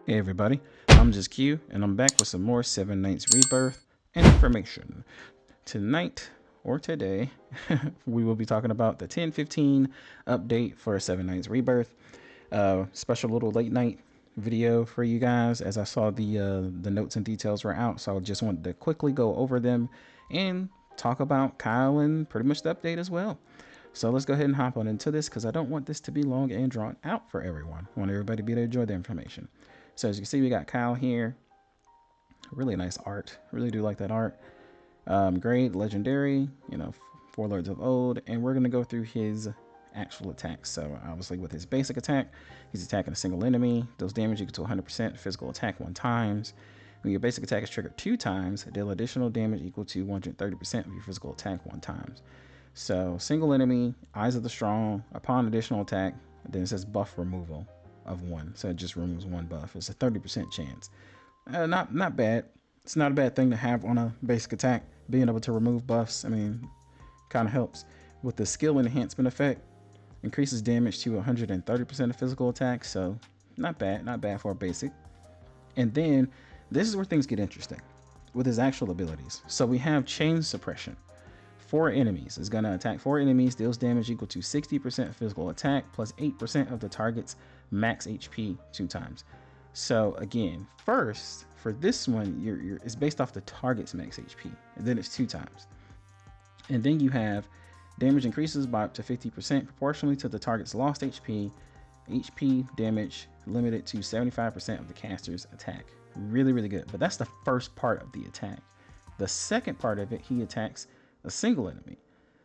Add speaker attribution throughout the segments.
Speaker 1: Hey everybody, I'm just Q, and I'm back with some more 7 Nights Rebirth information. Tonight, or today, we will be talking about the 10:15 update for 7 Nights Rebirth. Special little late night video for you guys, as I saw the notes and details were out, so I just wanted to quickly go over them and talk about Kyle and pretty much the update as well. So let's go ahead and hop on into this because I don't want this to be long and drawn out for everyone. I want everybody to be able to enjoy the information. So as you can see, we got Kyle here. Really nice art. Really do like that art. Great, legendary, 4 Lords of Old. And we're going to go through his actual attacks. So obviously with his basic attack, he's attacking a single enemy. Deals damage equal to 100%. Physical attack 1 times. When your basic attack is triggered 2 times, deal additional damage equal to 130% of your physical attack 1 times. So single enemy, Eyes of the Strong, upon additional attack, then it says buff removal of 1, so it just removes 1 buff. It's a 30% chance. Not bad. It's not a bad thing to have on a basic attack. Being able to remove buffs, I mean, kind of helps. With the skill enhancement effect, increases damage to 130% of physical attack, so not bad for a basic. And then this is where things get interesting with his actual abilities. So we have chain suppression. 4 enemies. Is going to attack 4 enemies, deals damage equal to 60% physical attack plus 8% of the target's max HP 2 times. So again, first for this one, it's based off the target's max HP, and then it's 2 times. And then you have damage increases by up to 50% proportionally to the target's lost HP. HP damage limited to 75% of the caster's attack. Really good. But that's the first part of the attack. The second part of it, he attacks a single enemy.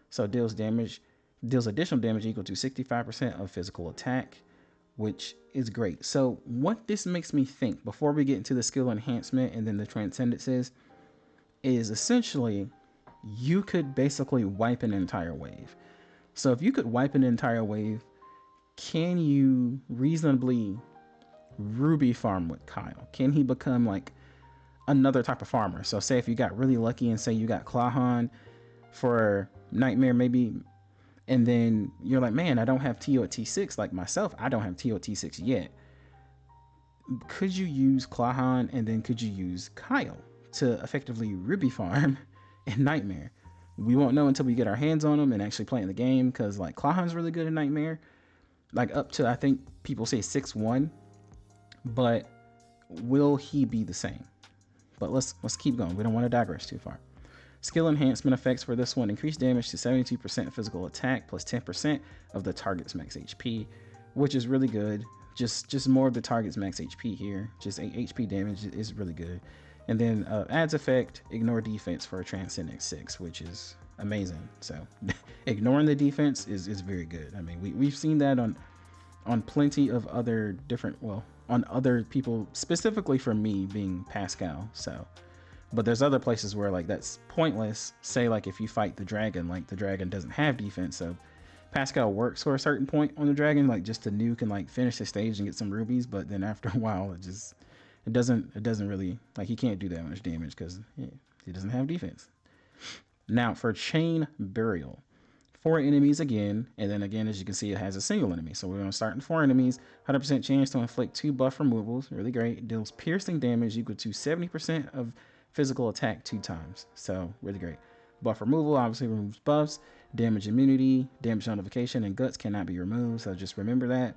Speaker 1: So deals additional damage equal to 65% of physical attack, which is great. So what this makes me think, before we get into the skill enhancement and then the transcendences, is essentially you could basically wipe an entire wave. So if you could wipe an entire wave, can you reasonably Ruby farm with Kyle? Can he become like another type of farmer? So say if you got really lucky and say you got Clawhan for Nightmare maybe, and then you're like, man, I don't have TO at T6. Like myself, I don't have TO at T6 yet. Could you use Clawhan and then could you use Kyle to effectively Ruby farm in Nightmare? We won't know until we get our hands on them and actually play in the game, because like Clawhan's really good in Nightmare, like up to, I think people say 6-1, but will he be the same? But let's keep going. We don't want to digress too far. Skill enhancement effects for this one: increased damage to 72% physical attack plus 10% of the target's max HP, which is really good. Just more of the target's max HP here. Just 8 HP damage is really good. And then adds effect, ignore defense for a transcendent 6, which is amazing. So ignoring the defense is very good. I mean, we've seen that on plenty of other different, well, on other people, specifically for me being Pascal. So, but there's other places where like that's pointless. Say like if you fight the dragon, like the dragon doesn't have defense, so Pascal works for a certain point on the dragon, like just to nuke and like finish the stage and get some rubies. But then after a while, it doesn't really, like, he can't do that much damage because he doesn't have defense. Now for chain burial, 4 enemies again, and then again, as you can see, it has a single enemy. So we're going to start in 4 enemies, 100% chance to inflict 2 buff removals, really great. It deals piercing damage equal to 70% of physical attack 2 times, so really great. Buff removal obviously removes buffs. Damage immunity, damage notification, and guts cannot be removed, so just remember that.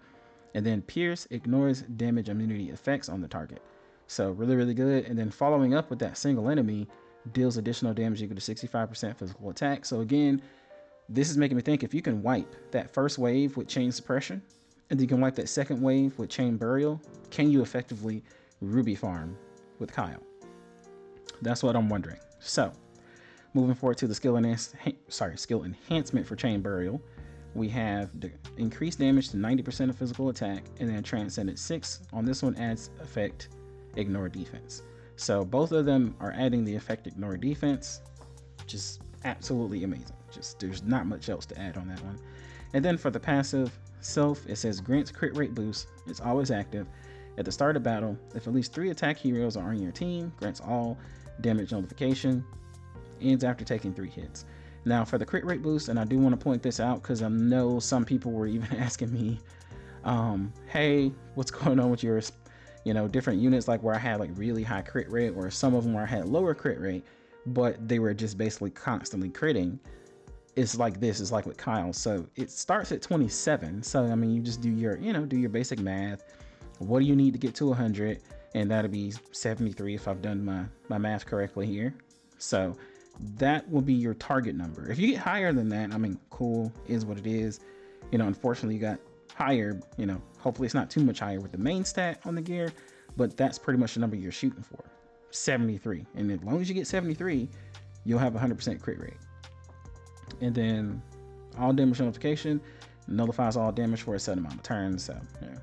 Speaker 1: And then pierce ignores damage immunity effects on the target, so really good. And then following up with that single enemy, deals additional damage equal to 65% physical attack. So again, this is making me think, if you can wipe that first wave with chain suppression, and then you can wipe that second wave with chain burial, can you effectively Ruby farm with Kyle? That's what I'm wondering. So moving forward to the skill enhancement for chain burial, we have the increased damage to 90% of physical attack, and then transcendent 6 on this one adds effect ignore defense. So both of them are adding the effect ignore defense. Just absolutely amazing. Just there's not much else to add on that one. And then for the passive self, it says grants crit rate boost. It's always active at the start of battle. If at least 3 attack heroes are on your team, grants all damage notification, ends after taking 3 hits. Now for the crit rate boost, and I do want to point this out because I know some people were even asking me, hey, what's going on with your You know, different units like where I had like really high crit rate, or some of them where I had lower crit rate, but they were just basically constantly critting. It's like this. It's like with Kyle. So it starts at 27. So I mean, you just do your, you know, do your basic math. What do you need to get to 100? And that'll be 73 if I've done my math correctly here. So that will be your target number. If you get higher than that, I mean, cool, is what it is. You know, unfortunately, you got higher. You know, hopefully it's not too much higher with the main stat on the gear, but that's pretty much the number you're shooting for, 73. And as long as you get 73, you'll have 100% crit rate. And then all damage notification nullifies all damage for a set amount of turns. So yeah,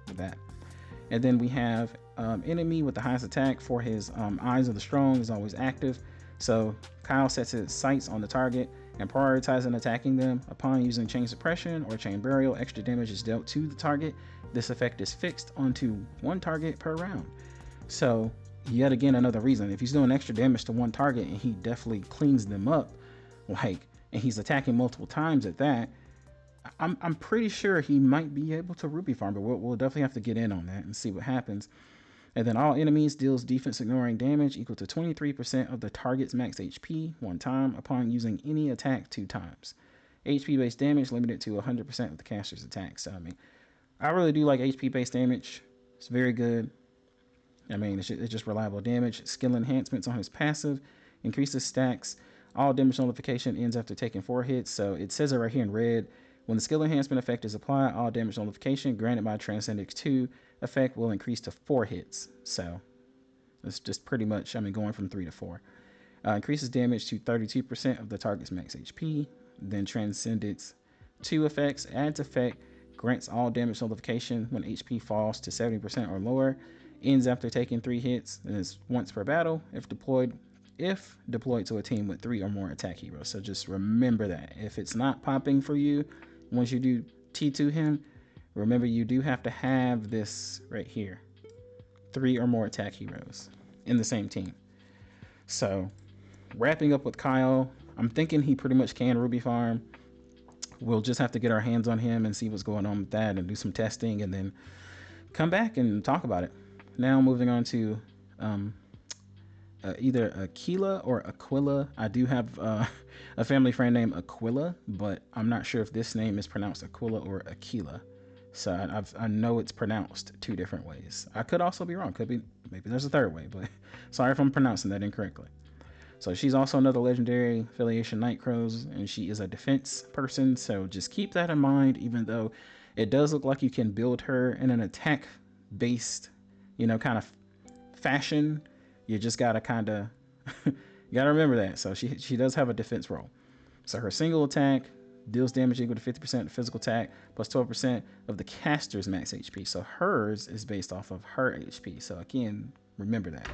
Speaker 1: with that. And then we have enemy with the highest attack for his Eyes of the Strong is always active. So Kyle sets his sights on the target and prioritizing attacking them. Upon using chain suppression or chain burial, extra damage is dealt to the target. This effect is fixed onto one target per round. So yet again, another reason. If he's doing extra damage to one target and he definitely cleans them up, like, and he's attacking multiple times at that, I'm pretty sure he might be able to Ruby farm, but we'll definitely have to get in on that and see what happens. And then all enemies deals defense ignoring damage equal to 23% of the target's max HP one time upon using any attack 2 times. HP based damage limited to 100% of the caster's attack. So I mean, I really do like HP based damage. It's very good. I mean, it's just reliable damage. Skill enhancements on his passive increases stacks. All damage nullification ends after taking 4 hits. So it says it right here in red. When the skill enhancement effect is applied, all damage nullification granted by Transcendence 2 effect will increase to 4 hits. So it's just pretty much, I mean, going from 3 to 4. Increases damage to 32% of the target's max HP. Then Transcendence 2 effects adds effect, grants all damage nullification when HP falls to 70% or lower. Ends after taking 3 hits and is once per battle if deployed to a team with 3 or more attack heroes. So just remember that. If it's not popping for you, once you do T2 him, remember you do have to have this right here. 3 or more attack heroes in the same team. So wrapping up with Kyle, I'm thinking he pretty much can Ruby farm. We'll just have to get our hands on him and see what's going on with that and do some testing and then come back and talk about it. Now moving on to either Aquila or Aquila. I do have a family friend named Aquila, but I'm not sure if this name is pronounced Aquila or Aquila. So I know it's pronounced 2 different ways. I could also be wrong. Could be, maybe there's a third way, but sorry if I'm pronouncing that incorrectly. So she's also another legendary affiliation Nightcrows, and she is a defense person. So just keep that in mind, even though it does look like you can build her in an attack based, you know, kind of fashion. You just gotta kind of you gotta remember that. So she does have a defense role. So her single attack deals damage equal to 50% of physical attack plus 12% of the caster's max HP. So hers is based off of her HP. So again, remember that.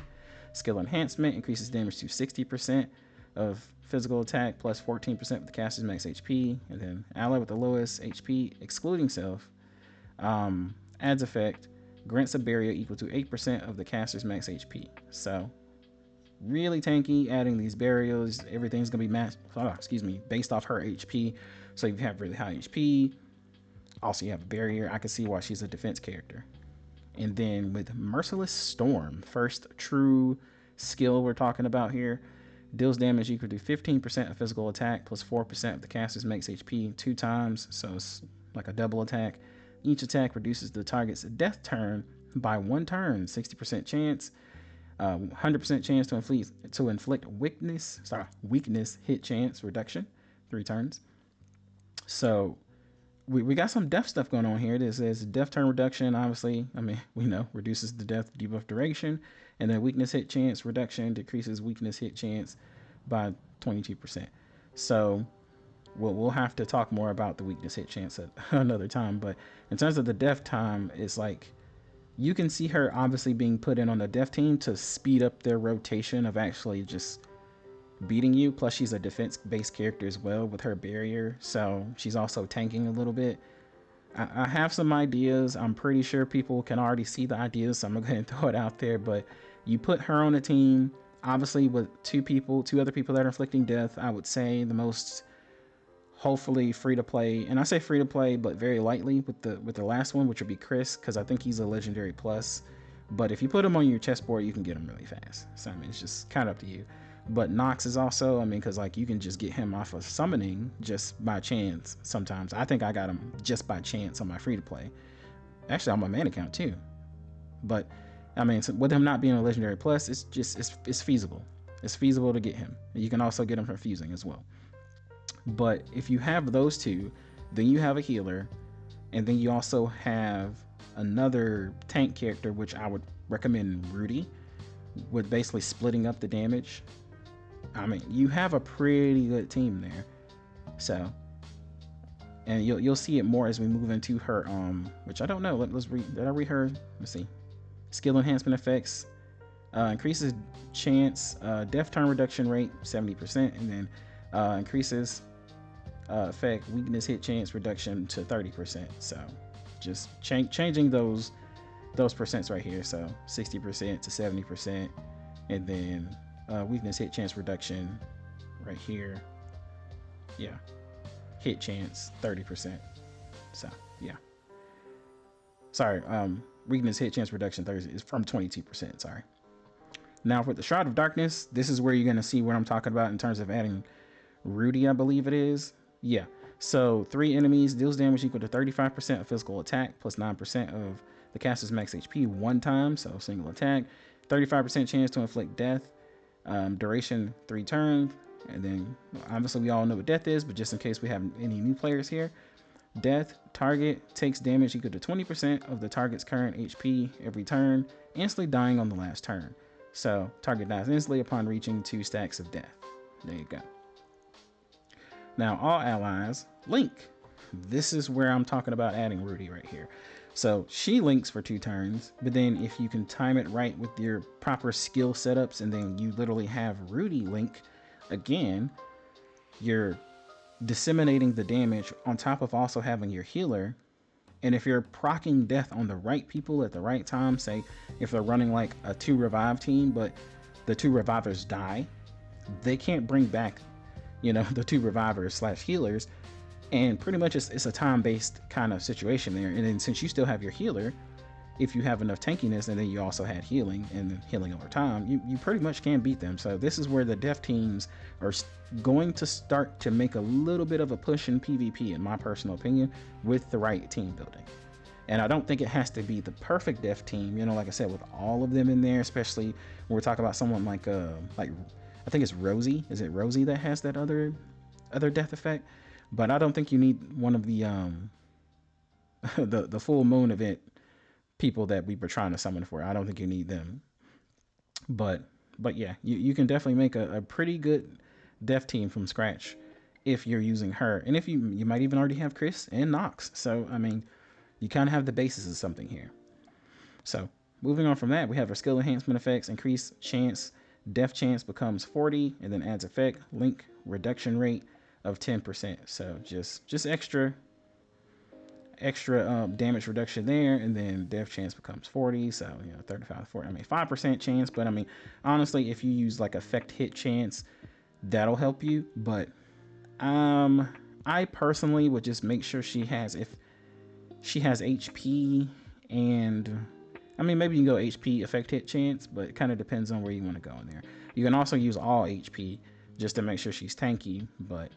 Speaker 1: Skill enhancement increases damage to 60% of physical attack plus 14% of the caster's max HP. And then ally with the lowest HP excluding self adds effect, grants a barrier equal to 8% of the caster's max HP. So really tanky, adding these barriers. Everything's gonna be based off her HP. So you have really high HP. Also, you have a barrier. I can see why she's a defense character. And then with Merciless Storm, first true skill we're talking about here, deals damage equal to 15% of physical attack plus 4% of the caster's max HP 2 times. So it's like a double attack. Each attack reduces the target's death turn by 1 turn, 60% chance, 100% chance to inflict weakness hit chance reduction, 3 turns. So we got some death stuff going on here. This is death turn reduction, obviously. I mean, we know reduces the death debuff duration, and then weakness hit chance reduction decreases weakness hit chance by 22%. So we'll have to talk more about the weakness hit chance at another time. But in terms of the death time, it's like you can see her obviously being put in on the death team to speed up their rotation of actually just beating you. Plus she's a defense based character as well with her barrier, so she's also tanking a little bit. I have some ideas. I'm pretty sure people can already see the ideas, so I'm gonna go ahead and throw it out there. But you put her on a team, obviously with 2 other people that are inflicting death. I would say the most hopefully free to play, and I say free to play but very lightly with the last one, which would be Chris, because I think he's a legendary plus But if you put him on your chessboard, you can get him really fast. So I mean, it's just kind of up to you. But Nox is also, I mean, because like you can just get him off of summoning just by chance sometimes. I think I got him just by chance on my free to play. Actually, on my main account too. But I mean, with him not being a legendary plus, it's feasible. It's feasible to get him. You can also get him from fusing as well. But if you have those two, then you have a healer, and then you also have another tank character, which I would recommend Rudy, with basically splitting up the damage. I mean, you have a pretty good team there. So, and you'll see it more as we move into her, which I don't know. Let's read. Did I read her? Let's see. Skill enhancement effects. Increases chance, death turn reduction rate 70%, and then increases effect weakness hit chance reduction to 30%. So just changing those percents right here. So 60% to 70%, and then weakness hit chance reduction right here. Yeah, hit chance 30%. So yeah, sorry, weakness hit chance reduction 30 is from 22%. Sorry. Now for the Shroud of Darkness, this is where you're going to see what I'm talking about in terms of adding Rudy, I believe it is. Yeah. So 3 enemies deals damage equal to 35% of physical attack plus 9% of the caster's max HP one time. So single attack, 35% chance to inflict death, duration 3 turns. And then obviously we all know what death is, but just in case we have any new players here, death target takes damage equal to 20% of the target's current HP every turn, instantly dying on the last turn. So target dies instantly upon reaching 2 stacks of death. There you go. Now all allies link. This is where I'm talking about adding Rudy right here. So she links for 2 turns, but then if you can time it right with your proper skill setups, and then you literally have Rudy link again, you're disseminating the damage on top of also having your healer. And if you're proccing death on the right people at the right time, say if they're running like a 2 revive team, but the 2 revivers die, they can't bring back, you know, the 2 revivers / healers. And pretty much it's a time-based kind of situation there. And then since you still have your healer, if you have enough tankiness, and then you also had healing and healing over time, you pretty much can beat them. So this is where the dev teams are going to start to make a little bit of a push in PvP, in my personal opinion, with the right team building. And I don't think it has to be the perfect dev team, you know, like I said, with all of them in there, especially when we're talking about someone like I think it's Rosie. Is it Rosie that has that other death effect? But I don't think you need one of the the full moon event people that we were trying to summon for. I don't think you need them. But yeah, you can definitely make a pretty good dev team from scratch if you're using her. And if you might even already have Chris and Nox. So I mean, you kind of have the basis of something here. So moving on from that, we have our skill enhancement effects. Increase chance, death chance becomes 40, and then adds effect link reduction rate of 10%. So just extra damage reduction there, and then death chance becomes 40. So 35 40, I mean 5% chance. But I mean, honestly, if you use like effect hit chance, that'll help you. But I personally would just make sure if she has HP, and I mean, maybe you can go HP effect hit chance, but it kind of depends on where you want to go in there. You can also use all HP just to make sure she's tanky, but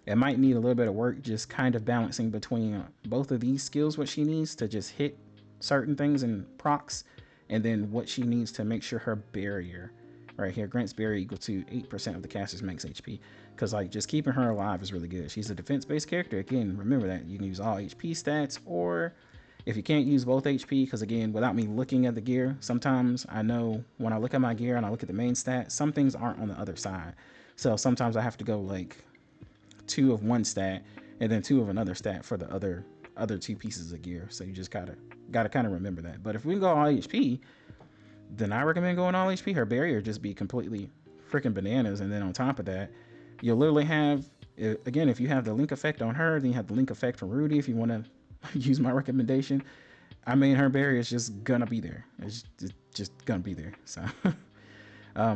Speaker 1: it might need a little bit of work just kind of balancing between both of these skills, what she needs to just hit certain things and procs, and then what she needs to make sure her barrier right here grants barrier equal to 8% of the caster's max HP. Because like just keeping her alive is really good. She's a defense-based character. Again, remember that you can use all HP stats, or if you can't use both HP, because again, without me looking at the gear, sometimes I know when I look at my gear and I look at the main stat, some things aren't on the other side. So sometimes I have to go like 2 of one stat and then 2 of another stat for the other 2 pieces of gear. So you just gotta kind of remember that. But if we go all HP, then I recommend going all HP. Her barrier just be completely freaking bananas. And then on top of that, you'll literally have, again, if you have the link effect on her, then you have the link effect from Rudy. If you want to use my recommendation, I mean, her barrier is just gonna be there. It's just gonna be there. So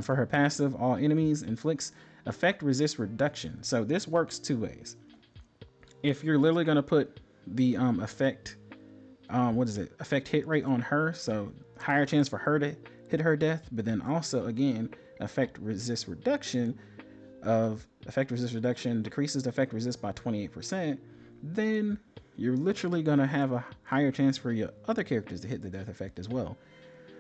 Speaker 1: for her passive, all enemies inflicts effect resist reduction. So this works 2 ways. If you're literally going to put the effect effect hit rate on her, so higher chance for her to hit her death, but then also again, effect resist reduction decreases the effect resist by 28%, then you're literally gonna have a higher chance for your other characters to hit the death effect as well.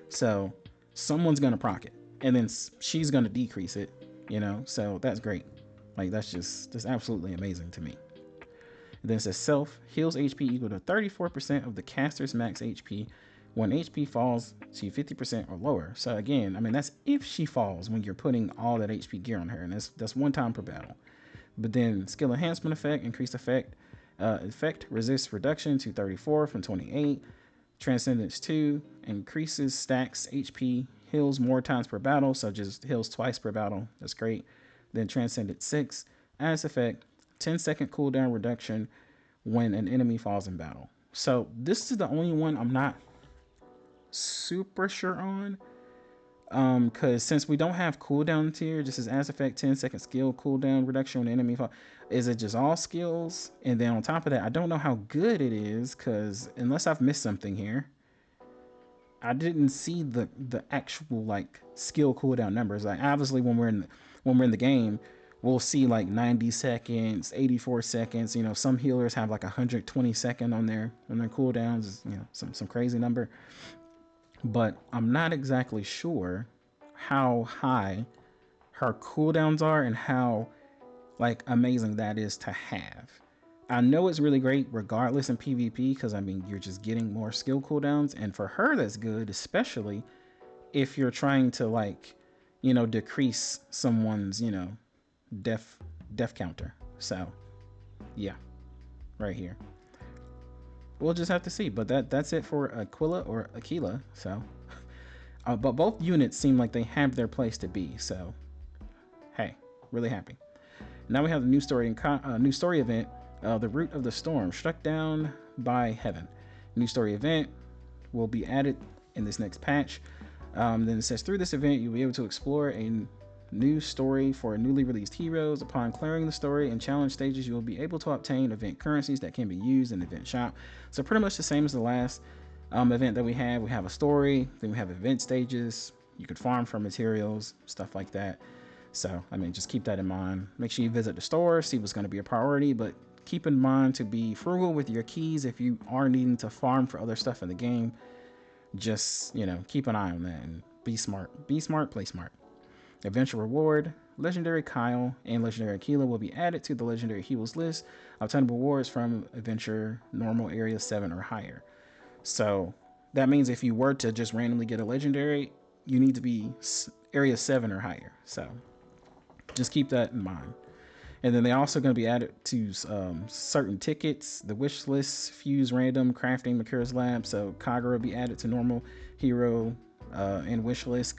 Speaker 1: So someone's gonna proc it, and then she's gonna decrease it, you know. So that's great. Like that's just absolutely amazing to me. And then it says self heals HP equal to 34% of the caster's max HP when HP falls to 50% or lower. So again, I mean that's if she falls when you're putting all that HP gear on her, and that's one time per battle. But then skill enhancement effect, increased effect, effect resist reduction to 34 from 28. Transcendence 2 increases stacks HP, heals more times per battle, so just heals twice per battle. That's great. Then Transcendence 6 adds effect 10-second cooldown reduction when an enemy falls in battle. So this is the only one I'm not super sure on, because since we don't have cooldown tier, just as effect 10-second skill cooldown reduction when the enemy fall. Is it just all skills? And then on top of that, I don't know how good it is, because unless I've missed something here, I didn't see the actual like skill cooldown numbers. Like obviously when we're in the game, we'll see like 90 seconds, 84 seconds. You know, some healers have like 120-second on their cooldowns. You know, some crazy number. But I'm not exactly sure how high her cooldowns are and how like amazing that is to have. I know it's really great regardless in PvP, because I mean you're just getting more skill cooldowns, and for her that's good, especially if you're trying to like, you know, decrease someone's, you know, death counter. So yeah, right here. We'll just have to see, but that's it for Aquila or Aquila. So but both units seem like they have their place to be, so hey, really happy. Now we have the new story event, the Root of the Storm, struck down by heaven. New story event will be added in this next patch. Then it says through this event you'll be able to explore a new story for newly released heroes. Upon clearing the story and challenge stages, you will be able to obtain event currencies that can be used in the event shop. So pretty much the same as the last event that we had. We have a story, then we have event stages. You can farm for materials, stuff like that. So I mean, just keep that in mind. Make sure you visit the store, see what's going to be a priority, but keep in mind to be frugal with your keys if you are needing to farm for other stuff in the game. Just, you know, keep an eye on that and be smart, play smart. Adventure reward, legendary Kyle and legendary Aquila will be added to the legendary heroes list. Obtainable rewards from adventure normal area 7 or higher. So that means if you were to just randomly get a legendary, you need to be area 7 or higher. So just keep that in mind. And then they're also going to be added to certain tickets, the wish list, fuse random, crafting, materials lab. So Kagura will be added to normal hero and wish list.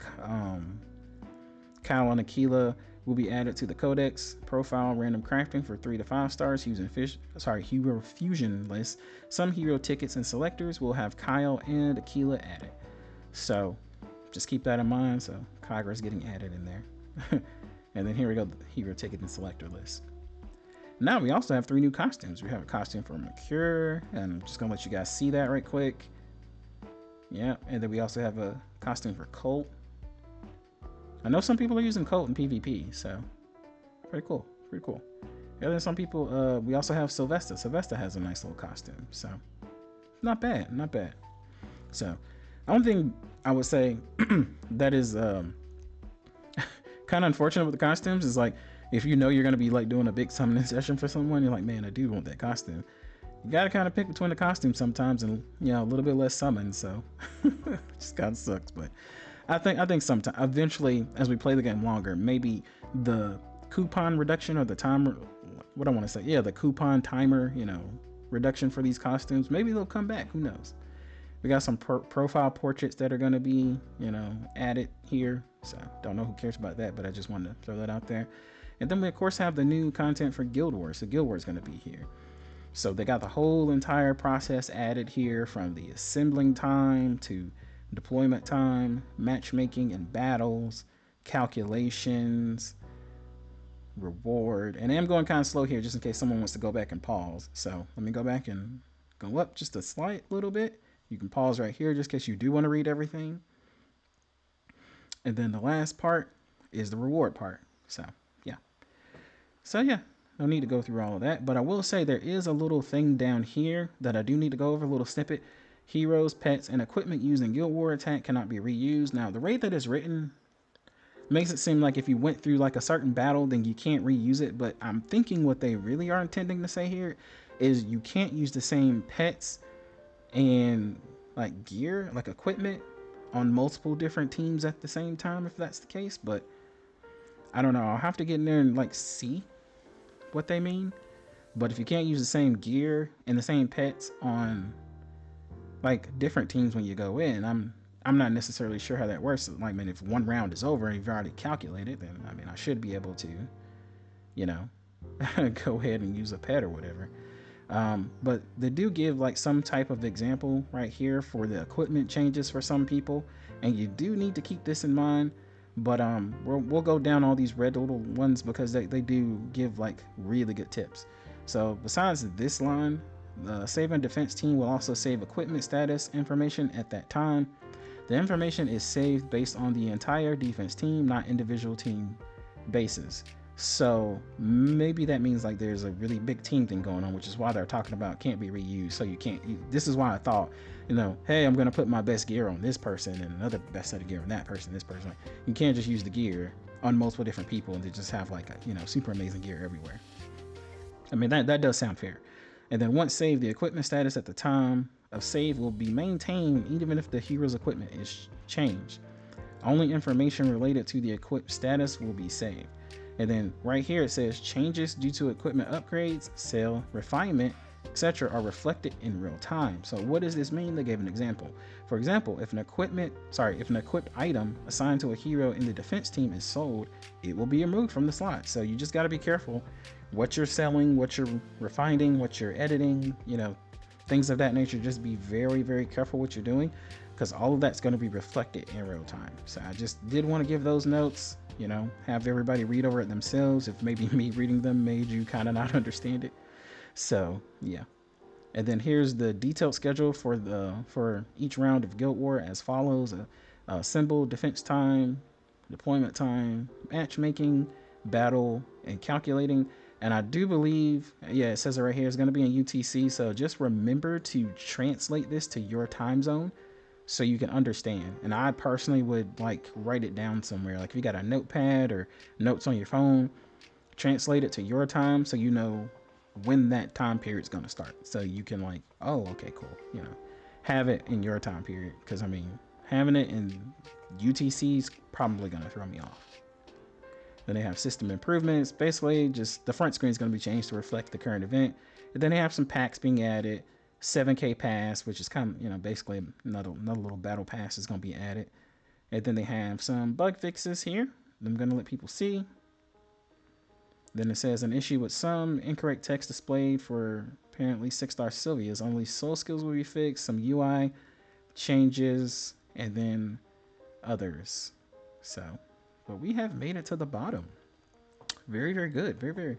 Speaker 1: Kyle and Aquila will be added to the codex profile random crafting for 3 to 5 stars using hero fusion list. Some hero tickets and selectors will have Kyle and Aquila added. So just keep that in mind. So Kagura is getting added in there. And then here we go, the hero ticket and selector list. Now we also have 3 new costumes. We have a costume for Mercure, and I'm just gonna let you guys see that right quick. Yeah, and then we also have a costume for Colt. I know some people are using Colt in PvP, so pretty cool, pretty cool. Yeah, then some people, we also have Sylvester. Sylvester has a nice little costume, so not bad, not bad. So, the only thing I would say that is kind of unfortunate with the costumes is like, if you know you're going to be like doing a big summoning session for someone, you're like, man, I do want that costume. You got to kind of pick between the costumes sometimes, and you know, a little bit less summon, so just kind of sucks. But I think sometime eventually, as we play the game longer, maybe the coupon reduction or the timer, what I want to say, yeah, the coupon timer, you know, reduction for these costumes, maybe they'll come back. Who knows? We got some profile portraits that are going to be, you know, added here. So don't know who cares about that, but I just wanted to throw that out there. And then we of course have the new content for Guild Wars. So Guild Wars is going to be here. So they got the whole entire process added here, from the assembling time to deployment time, matchmaking and battles, calculations, reward. And I'm going kind of slow here just in case someone wants to go back and pause. So let me go back and go up just a slight little bit. You can pause right here just in case you do want to read everything. And then the last part is the reward part. So yeah, no need to go through all of that, but I will say there is a little thing down here that I do need to go over, a little snippet. Heroes, pets, and equipment used in Guild War attack cannot be reused. Now, the way that it's written makes it seem like if you went through like a certain battle, then you can't reuse it, but I'm thinking what they really are intending to say here is you can't use the same pets and like gear, like equipment on multiple different teams at the same time, if that's the case. But I don't know, I'll have to get in there and like see what they mean. But if you can't use the same gear and the same pets on like different teams when you go in, I'm not necessarily sure how that works. Like, I mean, if one round is over and you've already calculated, then I mean, I should be able to, you know, go ahead and use a pet or whatever. But they do give like some type of example right here for the equipment changes for some people, and you do need to keep this in mind. But we'll go down all these red little ones because they do give like really good tips. So besides this line, the save and defense team will also save equipment status information at that time. The information is saved based on the entire defense team, not individual team bases. So maybe that means like there's a really big team thing going on, which is why they're talking about can't be reused. So you can't, this is why I thought, you know, hey, I'm going to put my best gear on this person and another best set of gear on that person, this person. You can't just use the gear on multiple different people and they just have like a, you know, super amazing gear everywhere. I mean, that does sound fair. And then once saved, the equipment status at the time of save will be maintained even if the hero's equipment is changed. Only information related to the equipped status will be saved. And then right here it says changes due to equipment upgrades, sale, refinement, etc. are reflected in real time. So what does this mean? They gave an example. For example, if an equipped item assigned to a hero in the defense team is sold, it will be removed from the slot. So you just got to be careful what you're selling, what you're refining, what you're editing, you know, things of that nature. Just be very, very careful what you're doing because all of that's going to be reflected in real time. So I just did want to give those notes, you know, have everybody read over it themselves if maybe me reading them made you kind of not understand it. So yeah. And then here's the detailed schedule for each round of Guild War as follows: symbol, defense time, deployment time, matchmaking, battle, and calculating. And I do believe, yeah, it says it right here, it's going to be in UTC. So just remember to translate this to your time zone so you can understand. And I personally would like write it down somewhere. Like if you got a notepad or notes on your phone, translate it to your time so you know when that time period is going to start. So you can like, oh, okay, cool. You know, have it in your time period. Because I mean, having it in UTC is probably going to throw me off. Then they have system improvements. Basically, just the front screen is going to be changed to reflect the current event. And then they have some packs being added. 7K pass, which is kind of, you know, basically another little battle pass is going to be added. And then they have some bug fixes here. I'm going to let people see. Then it says an issue with some incorrect text displayed for apparently 6-star Sylvia's. Only soul skills will be fixed. Some UI changes and then others. So, but we have made it to the bottom. Very, very good. Very, very,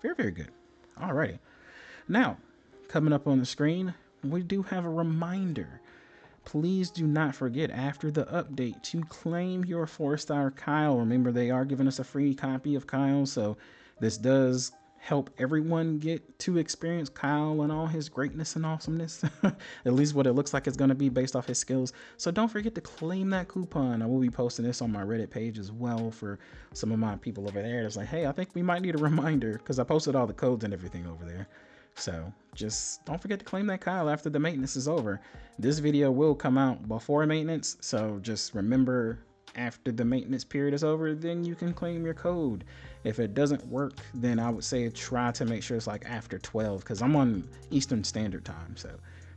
Speaker 1: very, very good. Alrighty. Now, coming up on the screen, we do have a reminder. Please do not forget after the update to claim your 4-star Kyle. Remember, they are giving us a free copy of Kyle, so this does help everyone get to experience Kyle and all his greatness and awesomeness. At least what it looks like it's going to be based off his skills. So don't forget to claim that coupon. I will be posting this on my Reddit page as well for some of my people over there. It's like, hey, I think we might need a reminder because I posted all the codes and everything over there. So just don't forget to claim that Kyle after the maintenance is over. This video will come out before maintenance. So just remember, after the maintenance period is over, then you can claim your code. If it doesn't work, then I would say try to make sure it's like after 12 because I'm on Eastern Standard Time. So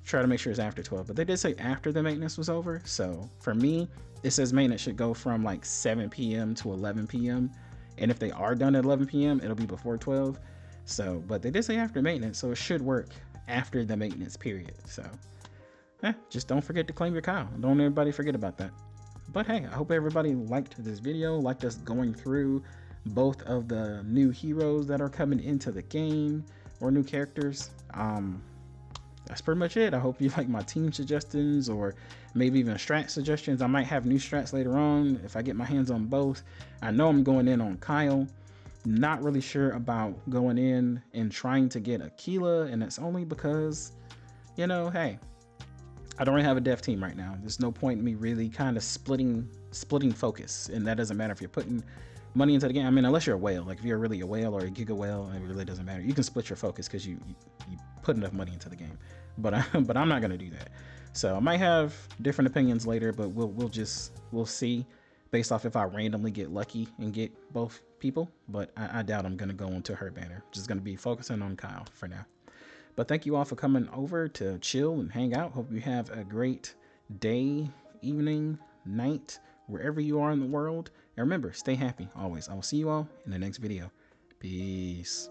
Speaker 1: try to make sure it's after 12. But they did say after the maintenance was over. So for me, it says maintenance should go from like 7 p.m. to 11 p.m. And if they are done at 11 p.m., it'll be before 12. So, but they did say after maintenance, so it should work after the maintenance period. So, just don't forget to claim your Kyle. Don't everybody forget about that. But hey, I hope everybody liked this video, liked us going through both of the new heroes that are coming into the game or new characters. that's pretty much it. I hope you like my team suggestions or maybe even strat suggestions. I might have new strats later on if I get my hands on both. I know I'm going in on Kyle. Not really sure about going in and trying to get Aquila, and it's only because, you know, hey, I don't really have a dev team right now. There's no point in me really kind of splitting focus, and that doesn't matter if you're putting money into the game. I mean, unless you're a whale, like if you're really a whale or a giga whale, it really doesn't matter. You can split your focus because you put enough money into the game. But I'm not gonna do that. So I might have different opinions later, but we'll see based off if I randomly get lucky and get both people. But I doubt I'm gonna go into her banner. Just gonna be focusing on Kyle for now. But thank you all for coming over to chill and hang out. Hope you have a great day, evening, night, wherever you are in the world. And remember, stay happy always. I will see you all in the next video. Peace.